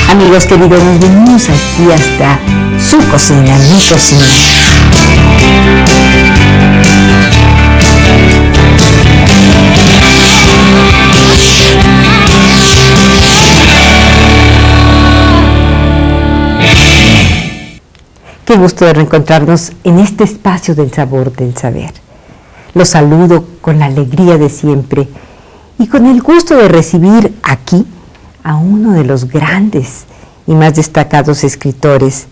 Amigos queridos, nos venimos aquí hasta su cocina, mi cocina. Qué gusto de reencontrarnos en este espacio del sabor del saber. Los saludo con la alegría de siempre y con el gusto de recibir aquí a uno de los grandes y más destacados escritores,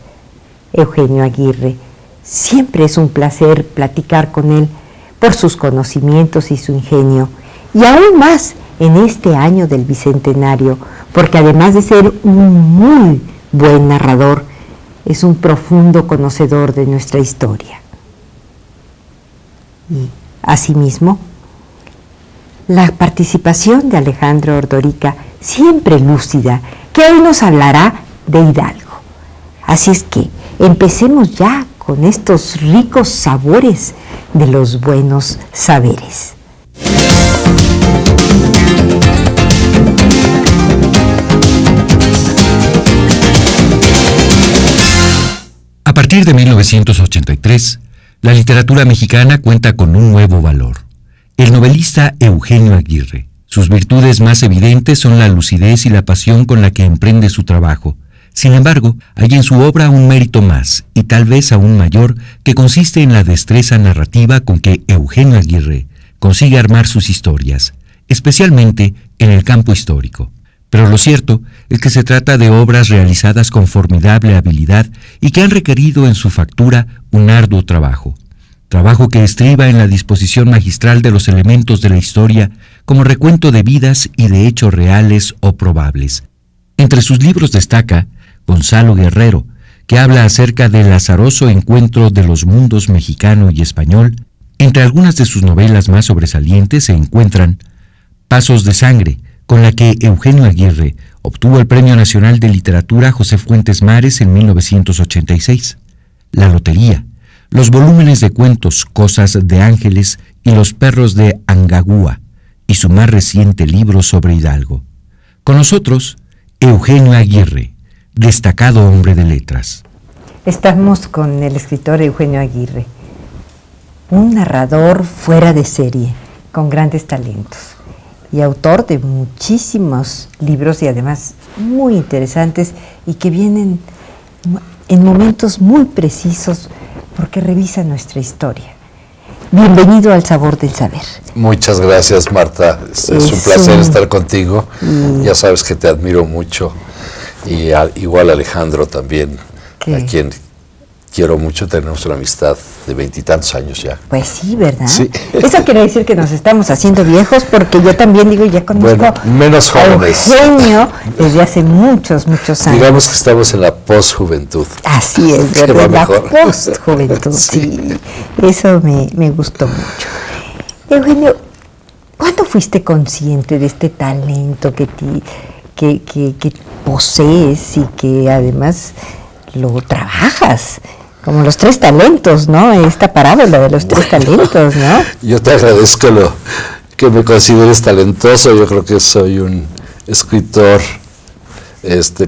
Eugenio Aguirre. Siempre es un placer platicar con él por sus conocimientos y su ingenio, y aún más en este año del Bicentenario, porque además de ser un muy buen narrador, es un profundo conocedor de nuestra historia. Y asimismo, la participación de Alejandro Ordorica, siempre lúcida, que hoy nos hablará de Hidalgo. Así es que empecemos ya con estos ricos sabores de los buenos saberes. A partir de 1983, la literatura mexicana cuenta con un nuevo valor: el novelista Eugenio Aguirre. Sus virtudes más evidentes son la lucidez y la pasión con la que emprende su trabajo. Sin embargo, hay en su obra un mérito más, y tal vez aún mayor, que consiste en la destreza narrativa con que Eugenio Aguirre consigue armar sus historias, especialmente en el campo histórico. Pero lo cierto es que se trata de obras realizadas con formidable habilidad y que han requerido en su factura un arduo trabajo que estriba en la disposición magistral de los elementos de la historia como recuento de vidas y de hechos reales o probables. Entre sus libros destaca Gonzalo Guerrero, que habla acerca del azaroso encuentro de los mundos mexicano y español. Entre algunas de sus novelas más sobresalientes se encuentran Pasos de Sangre, con la que Eugenio Aguirre obtuvo el Premio Nacional de Literatura José Fuentes Mares en 1986, La Lotería, los volúmenes de cuentos Cosas de Ángeles y Los Perros de Angagúa, y su más reciente libro sobre Hidalgo. Con nosotros, Eugenio Aguirre, destacado hombre de letras. Estamos con el escritor Eugenio Aguirre, un narrador fuera de serie, con grandes talentos, y autor de muchísimos libros y además muy interesantes y que vienen en momentos muy precisos porque revisa nuestra historia. Bienvenido al Sabor del Saber. Muchas gracias, Marta. Es un placer estar contigo. Ya sabes que te admiro mucho. Y igual Alejandro también, a quien quiero mucho. Tenemos una amistad de 20 y tantos años ya. Pues sí, ¿verdad? Sí. Eso quiere decir que nos estamos haciendo viejos, porque yo también digo, ya conozco menos jóvenes. A Eugenio desde hace muchos años. Digamos que estamos en la posjuventud. Así es, ¿verdad? La postjuventud, sí. Eso me gustó mucho. Eugenio, ¿cuándo fuiste consciente de este talento que posees y que además lo trabajas? Como los 3 talentos, ¿no? Esta parábola de los 3 talentos, ¿no? Yo te agradezco que me consideres talentoso. Yo creo que soy un escritor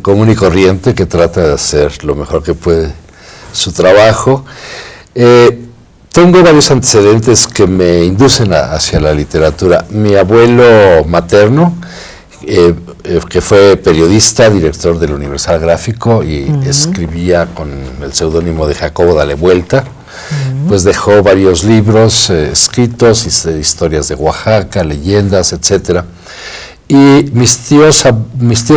común y corriente que trata de hacer lo mejor que puede su trabajo. Tengo varios antecedentes que me inducen hacia la literatura. Mi abuelo materno, que fue periodista, director del Universal Gráfico y escribía con el seudónimo de Jacobo Dale Vuelta, pues dejó varios libros escritos, historias de Oaxaca, leyendas, etcétera. Y mis tíos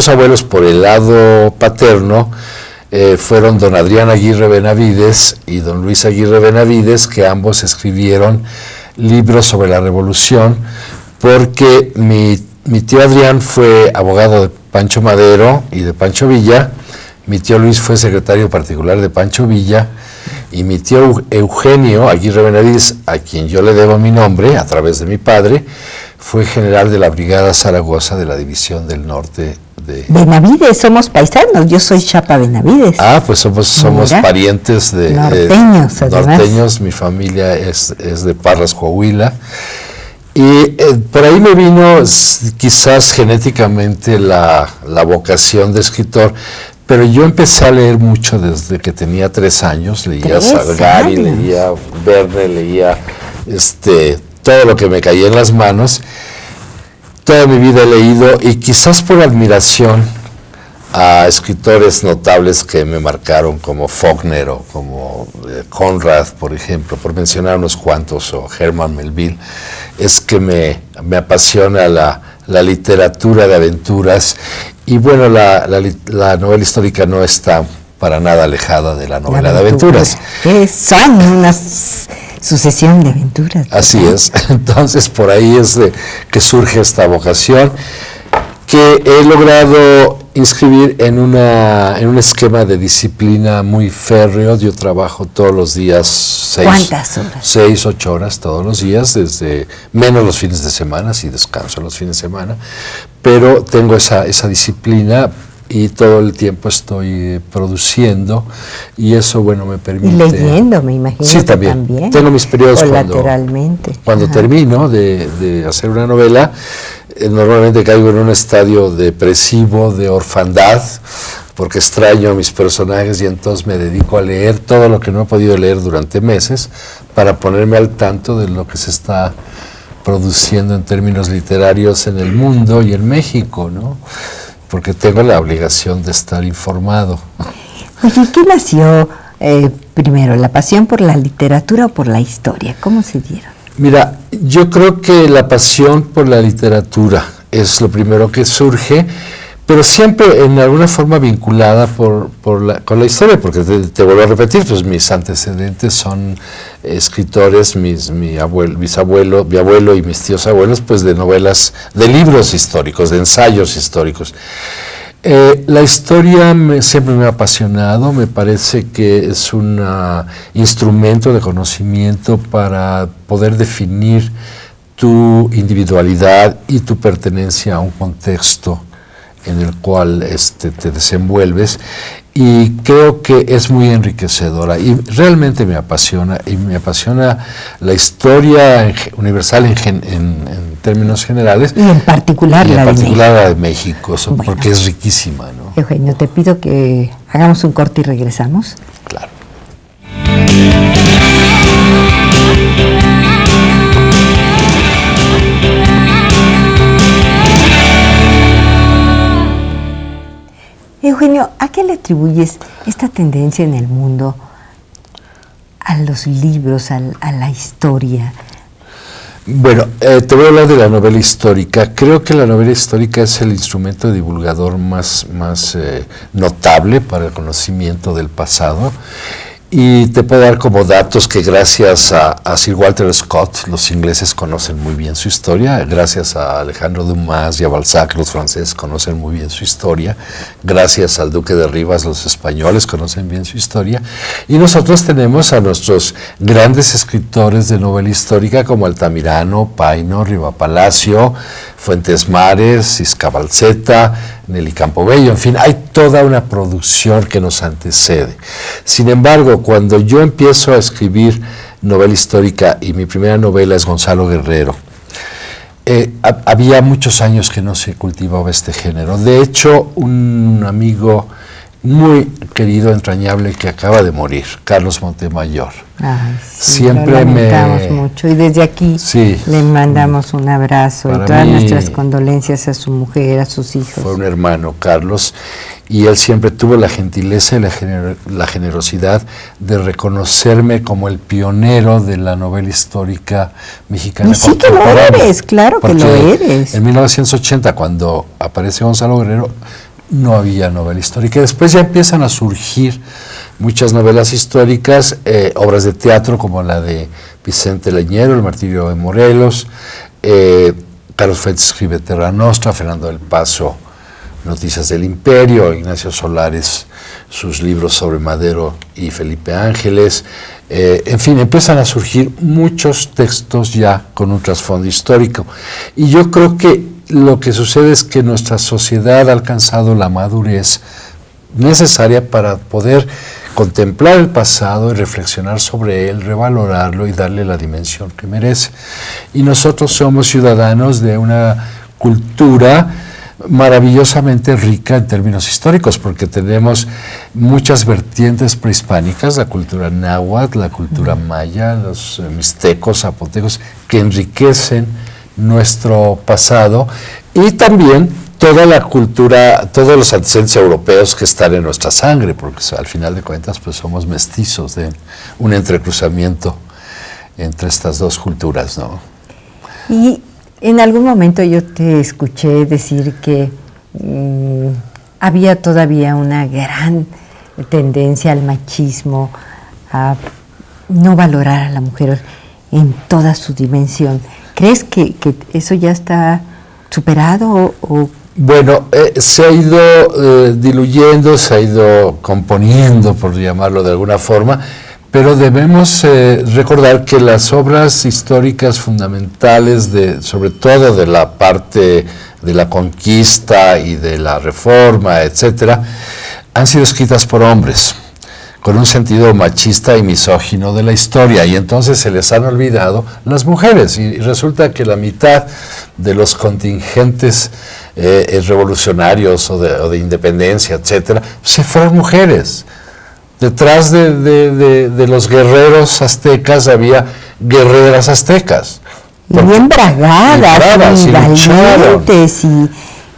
abuelos por el lado paterno fueron don Adrián Aguirre Benavides y don Luis Aguirre Benavides, que ambos escribieron libros sobre la Revolución, porque mi tío Adrián fue abogado de Pancho Madero y de Pancho Villa, mi tío Luis fue secretario particular de Pancho Villa, y mi tío Eugenio Aguirre Benavides, a quien yo le debo mi nombre a través de mi padre, fue general de la Brigada Zaragoza de la División del Norte de... Benavides, somos paisanos, yo soy Chapa Benavides. Ah, pues somos parientes de... Norteños, norteños, mi familia es de Parras, Coahuila. Y por ahí me vino quizás genéticamente la vocación de escritor, pero yo empecé a leer mucho desde que tenía 3 años, leía Salgari, leía Verne, leía todo lo que me caía en las manos. Toda mi vida he leído, y quizás por admiración a escritores notables que me marcaron, como Faulkner o como Conrad, por ejemplo, por mencionar unos cuantos, o Herman Melville, es que me apasiona la literatura de aventuras. Y bueno, la novela histórica no está para nada alejada de la novela de aventuras. Son una sucesión de aventuras. Así es. Entonces, por ahí es que surge esta vocación, que he logrado inscribir en un esquema de disciplina muy férreo. Yo trabajo todos los días ¿Cuántas horas? 6, 8 horas todos los días, desde menos los fines de semana, si descanso los fines de semana, pero tengo esa disciplina y todo el tiempo estoy produciendo, y eso, bueno, me permite... Y leyendo, me imagino. Sí, también. Tengo mis periodos cuando termino de hacer una novela. Normalmente caigo en un estadio depresivo, de orfandad, porque extraño a mis personajes, y entonces me dedico a leer todo lo que no he podido leer durante meses, para ponerme al tanto de lo que se está produciendo en términos literarios en el mundo y en México, ¿no? Porque tengo la obligación de estar informado. Oye, ¿qué nació primero, la pasión por la literatura o por la historia? ¿Cómo se dieron? Mira, yo creo que la pasión por la literatura es lo primero que surge, pero siempre en alguna forma vinculada con la historia, porque te vuelvo a repetir, pues mis antecedentes son escritores, mi abuelo y mis tíos abuelos, pues de novelas, de libros históricos, de ensayos históricos. La historia siempre me ha apasionado. Me parece que es un instrumento de conocimiento para poder definir tu individualidad y tu pertenencia a un contexto en el cual te desenvuelves, y creo que es muy enriquecedora y realmente me apasiona, y me apasiona la historia universal en términos generales, y en particular la de de México, bueno, porque es riquísima, ¿no? Eugenio, te pido que hagamos un corte y regresamos. Claro. Eugenio, ¿a qué le atribuyes esta tendencia en el mundo a los libros, a la historia? Bueno, te voy a hablar de la novela histórica. Creo que la novela histórica es el instrumento divulgador más notable para el conocimiento del pasado. Y te puedo dar como datos que gracias a Sir Walter Scott, los ingleses conocen muy bien su historia, gracias a Alejandro Dumas y a Balzac, los franceses conocen muy bien su historia, gracias al Duque de Rivas, los españoles conocen bien su historia, y nosotros tenemos a nuestros grandes escritores de novela histórica como Altamirano, Paino, Rivapalacio, Fuentes Mares, Iscabalceta, Nelly Campobello, en fin, hay toda una producción que nos antecede. Sin embargo, cuando yo empiezo a escribir novela histórica, y mi primera novela es Gonzalo Guerrero, había muchos años que no se cultivaba este género. De hecho, un amigo muy querido, entrañable, que acaba de morir, Carlos Montemayor. Ay, sí, siempre lo lamentamos mucho, y desde aquí le mandamos un abrazo y todas nuestras condolencias a su mujer, a sus hijos. Fue un hermano, Carlos, y él siempre tuvo la gentileza y la generosidad de reconocerme como el pionero de la novela histórica mexicana. Y sí que lo eres, claro que lo eres. En 1980, cuando aparece Gonzalo Guerrero, no había novela histórica. Después ya empiezan a surgir muchas novelas históricas, obras de teatro como la de Vicente Leñero, El martirio de Morelos, Carlos Fuentes escribe Terra Nostra, Fernando del Paso, Noticias del Imperio, Ignacio Solares, sus libros sobre Madero y Felipe Ángeles, en fin, empiezan a surgir muchos textos ya con un trasfondo histórico. Y yo creo que lo que sucede es que nuestra sociedad ha alcanzado la madurez necesaria para poder contemplar el pasado y reflexionar sobre él, revalorarlo y darle la dimensión que merece. Y nosotros somos ciudadanos de una cultura maravillosamente rica en términos históricos, porque tenemos muchas vertientes prehispánicas, la cultura náhuatl, la cultura maya, los mixtecos, zapotecos, que enriquecen nuestro pasado, y también toda la cultura, todos los antecedentes europeos que están en nuestra sangre, porque al final de cuentas pues somos mestizos de un entrecruzamiento entre estas dos culturas, ¿no? Y en algún momento yo te escuché decir que había todavía una gran tendencia al machismo, a no valorar a la mujer en toda su dimensión. ¿Crees que eso ya está superado o? Bueno, se ha ido diluyendo, se ha ido componiendo, por llamarlo de alguna forma, pero debemos recordar que las obras históricas fundamentales, sobre todo de la parte de la conquista y de la reforma, etcétera, han sido escritas por hombres, con un sentido machista y misógino de la historia, y entonces se les han olvidado las mujeres, y resulta que la mitad de los contingentes revolucionarios o de independencia, etcétera, se fueron mujeres. Detrás de los guerreros aztecas había guerreras aztecas. Y bien bragadas, y valientes,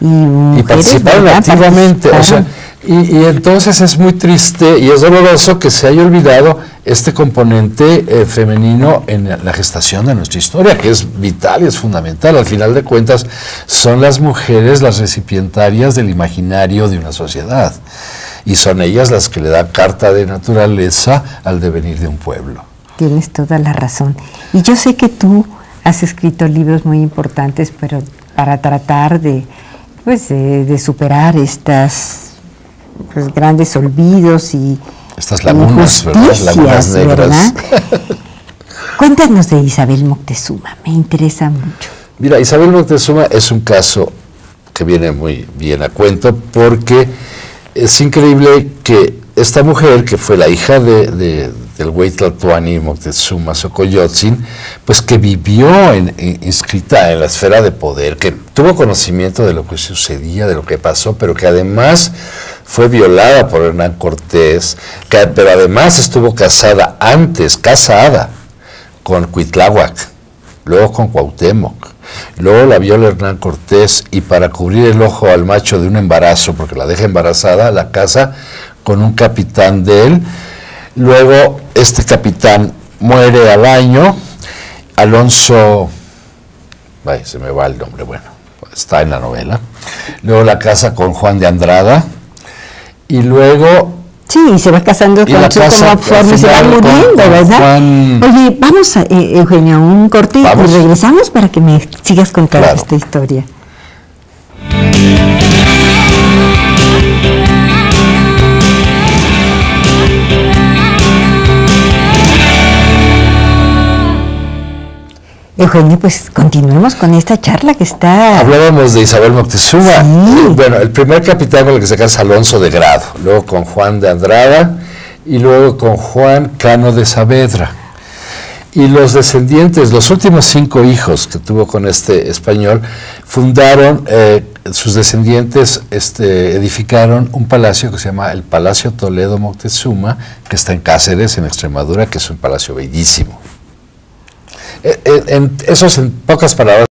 y participaron activamente. O sea, y entonces es muy triste y es doloroso que se haya olvidado este componente femenino en la gestación de nuestra historia, que es vital y es fundamental. Al final de cuentas, son las mujeres las recipientarias del imaginario de una sociedad. Y son ellas las que le dan carta de naturaleza al devenir de un pueblo. Tienes toda la razón. Y yo sé que tú has escrito libros muy importantes, pero para tratar de superar estas grandes olvidos y estas lagunas, ¿verdad? Lagunas negras. ¿Verdad? Cuéntanos de Isabel Moctezuma, me interesa mucho. Mira, Isabel Moctezuma es un caso que viene muy bien a cuento, porque es increíble que esta mujer, que fue la hija del güey Tlatoani Moctezuma Xocoyotzin, pues que vivió inscrita en la esfera de poder, que tuvo conocimiento de lo que sucedía, de lo que pasó, pero que además fue violada por Hernán Cortés, pero además estuvo casada con Cuitláhuac, luego con Cuauhtémoc. Luego la viola Hernán Cortés, y para cubrir el ojo al macho de un embarazo, porque la deja embarazada, la casa con un capitán de él. Luego este capitán muere al año. Alonso, se me va el nombre, bueno, está en la novela. Luego la casa con Juan de Andrada, y luego... Sí, se va casando conforme se va muriendo, ¿verdad? Oye, vamos, Eugenio, un corte y regresamos para que me sigas contando esta historia. Eugenio, pues continuemos con esta charla que está... Hablábamos de Isabel Moctezuma. Sí. Bueno, el primer capitán con el que se casa Alonso de Grado, luego con Juan de Andrada y luego con Juan Cano de Saavedra. Y los descendientes, los últimos 5 hijos que tuvo con este español, fundaron, sus descendientes edificaron un palacio que se llama el Palacio Toledo Moctezuma, que está en Cáceres, en Extremadura, que es un palacio bellísimo. Eso es en pocas palabras,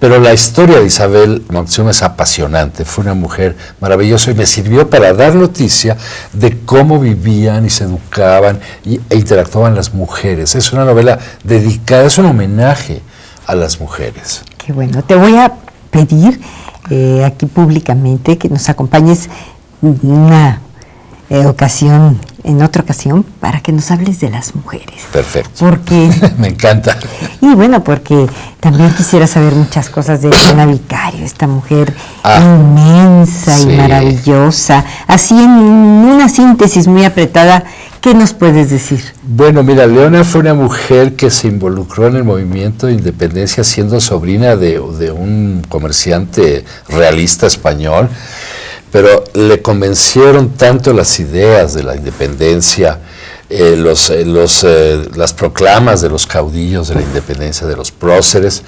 pero la historia de Isabel Moctezuma es apasionante. Fue una mujer maravillosa y me sirvió para dar noticia de cómo vivían y se educaban e interactuaban las mujeres. Es una novela dedicada, es un homenaje a las mujeres. Qué bueno. Te voy a pedir aquí públicamente que nos acompañes en otra ocasión, para que nos hables de las mujeres. Perfecto. Porque me encanta. Y bueno, porque también quisiera saber muchas cosas de Leona Vicario, esta mujer inmensa y maravillosa. Así, en una síntesis muy apretada, ¿qué nos puedes decir? Bueno, mira, Leona fue una mujer que se involucró en el movimiento de independencia siendo sobrina de un comerciante realista español, pero le convencieron tanto las ideas de la independencia, las proclamas de los caudillos de la independencia, de los próceres,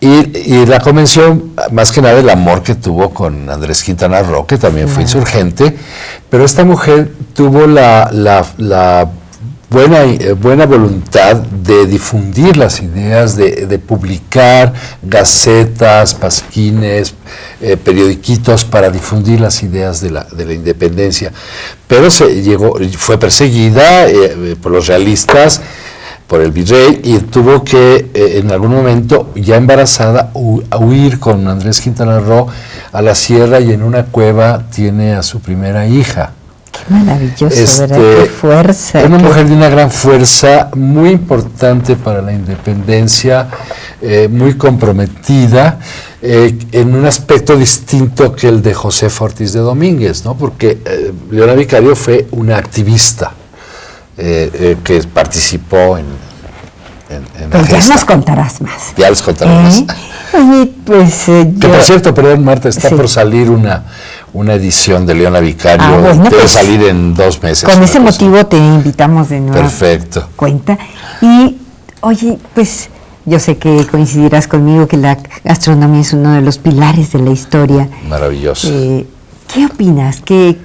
y la convención, más que nada el amor que tuvo con Andrés Quintana Roo, que también fue insurgente, pero esta mujer tuvo la buena voluntad de difundir las ideas, de publicar gacetas, pasquines, periodiquitos para difundir las ideas de la independencia. Pero fue perseguida por los realistas, por el virrey, y tuvo que en algún momento, ya embarazada, huir con Andrés Quintana Roo a la sierra, y en una cueva tiene a su primera hija. Qué maravilloso, ¿verdad? Qué fuerza. Una mujer de una gran fuerza, muy importante para la independencia, muy comprometida, en un aspecto distinto que el de Josefa Ortiz de Domínguez, ¿no? Porque Leona Vicario fue una activista que participó en pues ya nos contarás más. Ya les contaré más. Oye, pues que por cierto, perdón Marta, está por salir una edición de Leona Vicario, bueno, debe pues, salir en 2 meses. Con ese motivo te invitamos de nuevo. Perfecto. Cuenta. Y, oye, pues yo sé que coincidirás conmigo que la gastronomía es uno de los pilares de la historia. Maravilloso. ¿Qué opinas? ¿Qué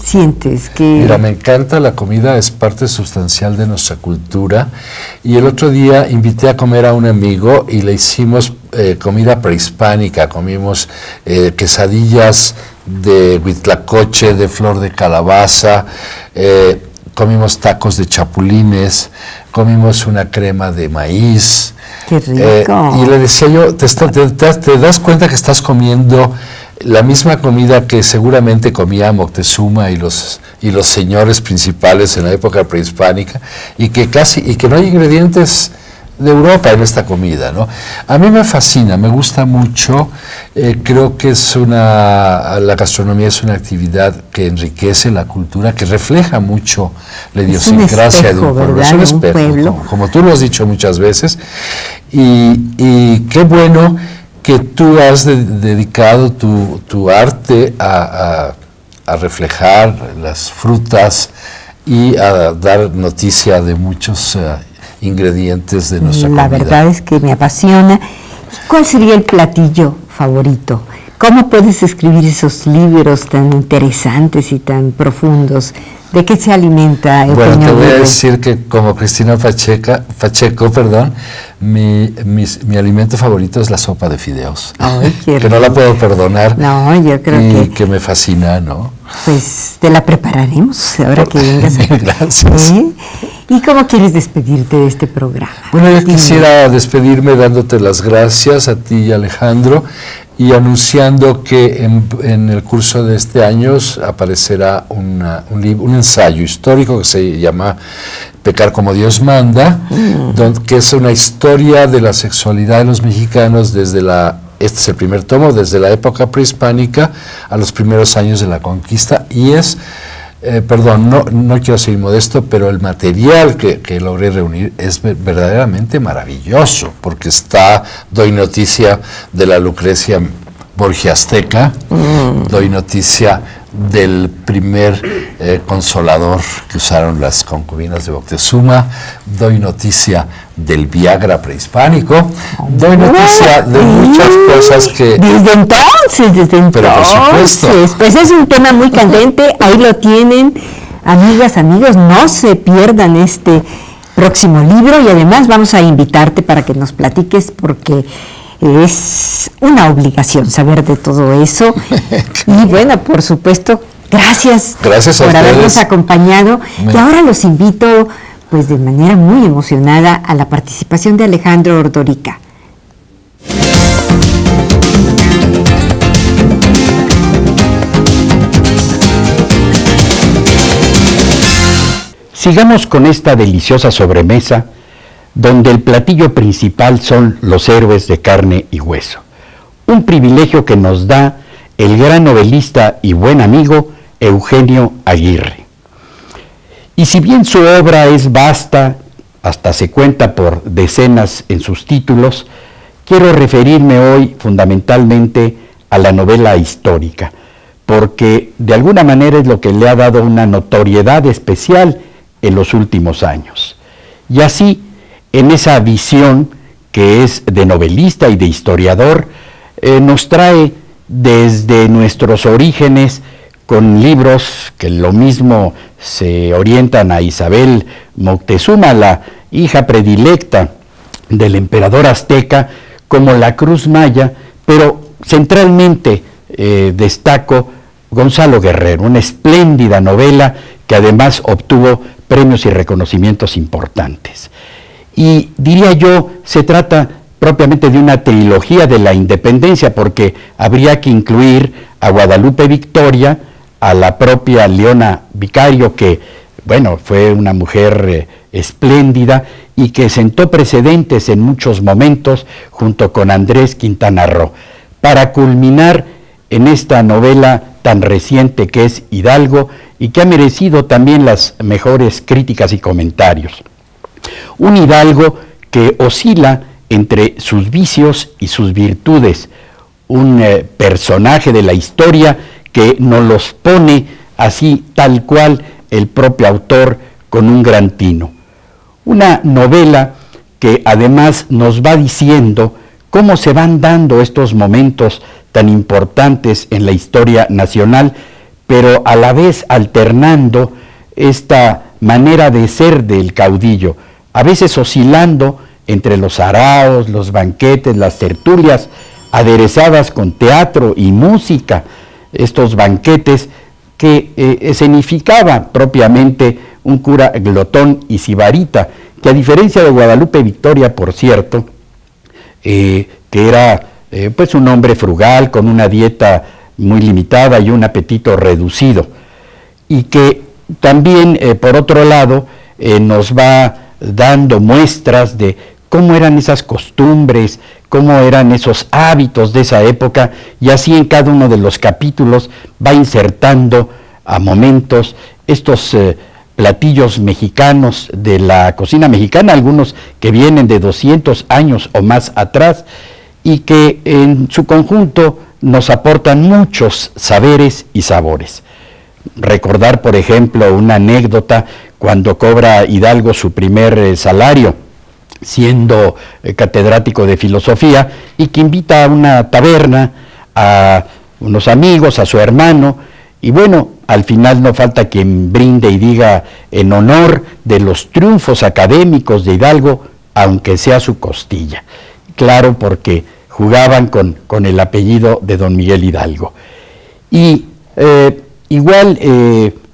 sientes? Mira, me encanta la comida, es parte sustancial de nuestra cultura, y el otro día invité a comer a un amigo y le hicimos comida prehispánica. Comimos quesadillas de huitlacoche, de flor de calabaza, comimos tacos de chapulines, comimos una crema de maíz. ¡Qué rico! Y le decía yo, te das cuenta que estás comiendo la misma comida que seguramente comía Moctezuma y los señores principales en la época prehispánica, y que no hay ingredientes de Europa en esta comida, ¿no? A mí me fascina, me gusta mucho, creo que la gastronomía es una actividad que enriquece la cultura, que refleja mucho la idiosincrasia de un pueblo, es un espejo, como tú lo has dicho muchas veces, y qué bueno que tú has dedicado tu arte a reflejar las frutas y a dar noticia de muchos ingredientes de nuestra comida. La verdad es que me apasiona. ¿Cuál sería el platillo favorito? ¿Cómo puedes escribir esos libros tan interesantes y tan profundos? ¿De qué se alimenta Eugenio Bueno, te voy Aguirre? a decir que como Cristina Pacheco, mi alimento favorito es la sopa de fideos. Ay, que no la puedo perdonar. No, yo creo que me fascina, ¿no? Pues te la prepararemos ahora que vengas aquí. Gracias. ¿Y cómo quieres despedirte de este programa? Bueno, yo quisiera despedirme dándote las gracias a ti y Alejandro, y anunciando que en el curso de este año aparecerá un ensayo histórico que se llama Pecar como Dios manda, que es una historia de la sexualidad de los mexicanos este es el primer tomo, desde la época prehispánica a los primeros años de la conquista, y es, no quiero ser modesto, pero el material que logré reunir es verdaderamente maravilloso, porque doy noticia de la Lucrecia Borgia azteca, doy noticia del primer consolador que usaron las concubinas de Moctezuma, doy noticia del Viagra prehispánico, doy noticia de muchas cosas que... Desde entonces, pero por supuesto. Pues es un tema muy candente, ahí lo tienen, amigas, amigos, no se pierdan este próximo libro, y además vamos a invitarte para que nos platiques, porque es una obligación saber de todo eso. Y bueno, por supuesto, gracias por habernos acompañado. Y ahora los invito, pues de manera muy emocionada, a la participación de Alejandro Ordorica. Sigamos con esta deliciosa sobremesa, donde el platillo principal son los héroes de carne y hueso. Un privilegio que nos da el gran novelista y buen amigo Eugenio Aguirre. Y si bien su obra es vasta, hasta se cuenta por decenas en sus títulos, quiero referirme hoy fundamentalmente a la novela histórica, porque de alguna manera es lo que le ha dado una notoriedad especial en los últimos años. Y así, en esa visión que es de novelista y de historiador, nos trae desde nuestros orígenes con libros que lo mismo se orientan a Isabel Moctezuma, la hija predilecta del emperador azteca, como La Cruz Maya, pero centralmente destaco Gonzalo Guerrero, una espléndida novela que además obtuvo premios y reconocimientos importantes. Y diría yo, se trata propiamente de una trilogía de la independencia, porque habría que incluir a Guadalupe Victoria, a la propia Leona Vicario, que, bueno, fue una mujer espléndida y que sentó precedentes en muchos momentos junto con Andrés Quintana Roo, para culminar en esta novela tan reciente que es Hidalgo y que ha merecido también las mejores críticas y comentarios. Un Hidalgo que oscila entre sus vicios y sus virtudes, un personaje de la historia que nos los pone así tal cual el propio autor con un gran tino. Una novela que además nos va diciendo cómo se van dando estos momentos tan importantes en la historia nacional, pero a la vez alternando esta manera de ser del caudillo, a veces oscilando entre los araos, los banquetes, las tertulias, aderezadas con teatro y música, estos banquetes que escenificaba propiamente un cura glotón y sibarita, que a diferencia de Guadalupe Victoria, por cierto, que era pues un hombre frugal, con una dieta muy limitada y un apetito reducido, y que también, por otro lado, nos va dando muestras de cómo eran esas costumbres, cómo eran esos hábitos de esa época, y así en cada uno de los capítulos va insertando a momentos estos platillos mexicanos de la cocina mexicana, algunos que vienen de 200 años o más atrás, y que en su conjunto nos aportan muchos saberes y sabores. Recordar, por ejemplo, una anécdota cuando cobra Hidalgo su primer salario, siendo catedrático de filosofía, y que invita a una taberna a unos amigos, a su hermano, y bueno, al final no falta quien brinde y diga en honor de los triunfos académicos de Hidalgo, aunque sea su costilla. Claro, porque jugaban con el apellido de don Miguel Hidalgo. Y igual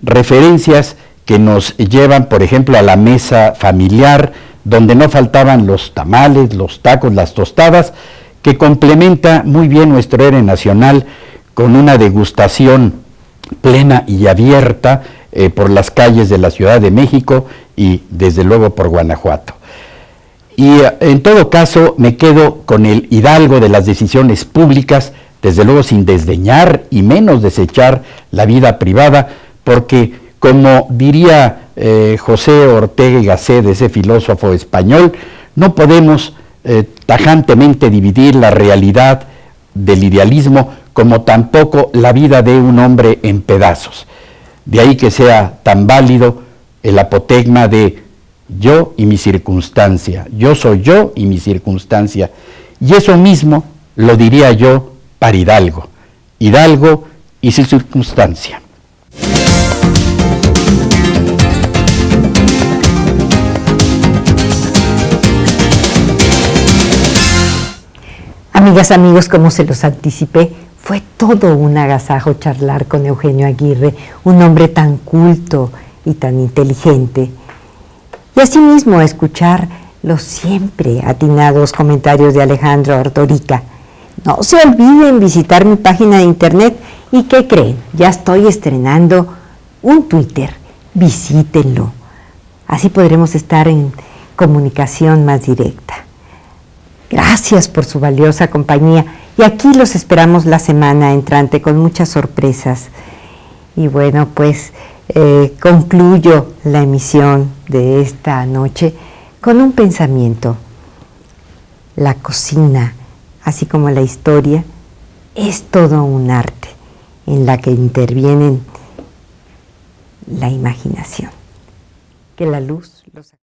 referencias que nos llevan, por ejemplo, a la mesa familiar, donde no faltaban los tamales, los tacos, las tostadas, que complementa muy bien nuestro héroe nacional con una degustación plena y abierta por las calles de la Ciudad de México y desde luego por Guanajuato. Y en todo caso me quedo con el Hidalgo de las decisiones públicas, desde luego sin desdeñar y menos desechar la vida privada, porque como diría José Ortega y Gasset, ese filósofo español, no podemos tajantemente dividir la realidad del idealismo como tampoco la vida de un hombre en pedazos. De ahí que sea tan válido el apotegma de yo y mi circunstancia, yo soy yo y mi circunstancia. Y eso mismo lo diría yo para Hidalgo, Hidalgo y su circunstancia. Amigas, amigos, como se los anticipé, fue todo un agasajo charlar con Eugenio Aguirre, un hombre tan culto y tan inteligente. Y asimismo escuchar los siempre atinados comentarios de Alejandro Ordorica. No se olviden visitar mi página de internet y ¿qué creen? Ya estoy estrenando un Twitter. Visítenlo. Así podremos estar en comunicación más directa. Gracias por su valiosa compañía y aquí los esperamos la semana entrante con muchas sorpresas. Y bueno, pues concluyo la emisión de esta noche con un pensamiento. La cocina, así como la historia, es todo un arte en la que intervienen la imaginación. Que la luz los